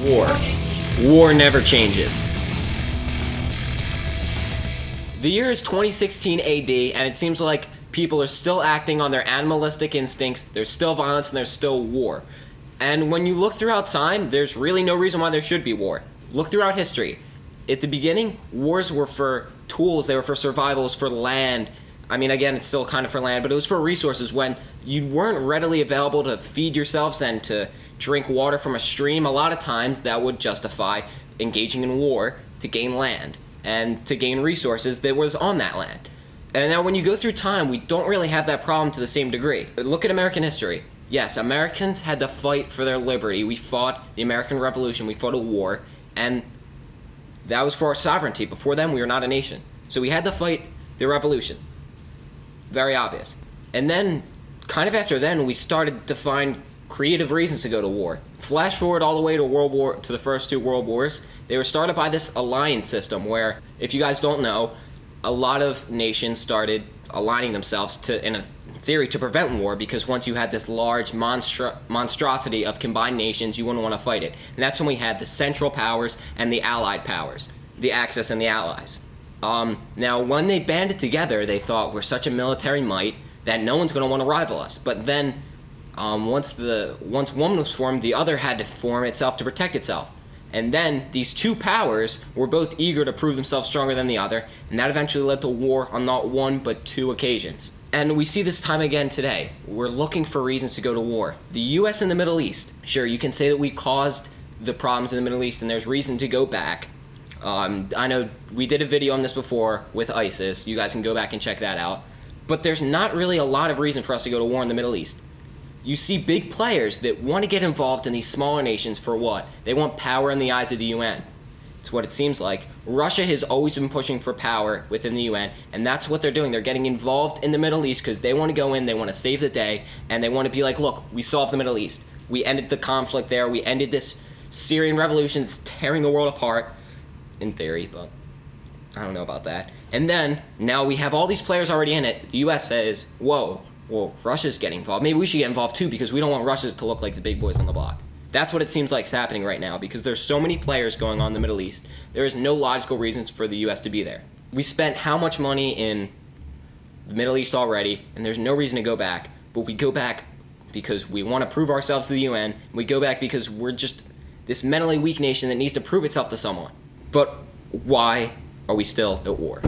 War. War never changes. The year is 2016 AD, and it seems like people are still acting on their animalistic instincts, there's still violence, and there's still war. And when you look throughout time, there's really no reason why there should be war. Look throughout history. At the beginning, wars were for tools, they were for survival, it was for land. I mean, again, it's still kind of for land, but it was for resources. When you weren't readily available to feed yourselves and to drink water from a stream, a lot of times that would justify engaging in war to gain land and to gain resources that was on that land. And now when you go through time, we don't really have that problem to the same degree. Look at American history. Yes, Americans had to fight for their liberty. We fought the American Revolution, we fought a war, and that was for our sovereignty. Before then, we were not a nation. So we had to fight the revolution. Very obvious. And then, kind of after then, we started to find creative reasons to go to war. Flash forward all the way to the first two world wars. They were started by this alliance system where, if you guys don't know, a lot of nations started aligning themselves to, in a theory, to prevent war, because once you had this large monstrosity of combined nations, you wouldn't want to fight it. And that's when we had the Central Powers and the Allied Powers, the Axis and the Allies. Now, when they banded together, they thought we're such a military might that no one's going to want to rival us. But then, once one was formed, the other had to form itself to protect itself. And then these two powers were both eager to prove themselves stronger than the other, and that eventually led to war on not one but two occasions. And we see this time again today. We're looking for reasons to go to war. The US and the Middle East. Sure, you can say that we caused the problems in the Middle East and there's reason to go back. I know we did a video on this before with ISIS. You guys can go back and check that out. But there's not really a lot of reason for us to go to war in the Middle East. You see big players that want to get involved in these smaller nations for what? They want power in the eyes of the UN. It's what it seems like. Russia has always been pushing for power within the UN, and that's what they're doing. They're getting involved in the Middle East because they want to go in, they want to save the day, and they want to be like, look, we solved the Middle East. We ended the conflict there. We ended this Syrian revolution. It's tearing the world apart, in theory, but I don't know about that. And then, now we have all these players already in it. The US says, whoa, well, Russia's getting involved. Maybe we should get involved too, because we don't want Russia to look like the big boys on the block. That's what it seems like is happening right now, because there's so many players going on in the Middle East. There is no logical reasons for the US to be there. We spent how much money in the Middle East already, and there's no reason to go back. But we go back because we want to prove ourselves to the UN. We go back because we're just this mentally weak nation that needs to prove itself to someone. But why are we still at war?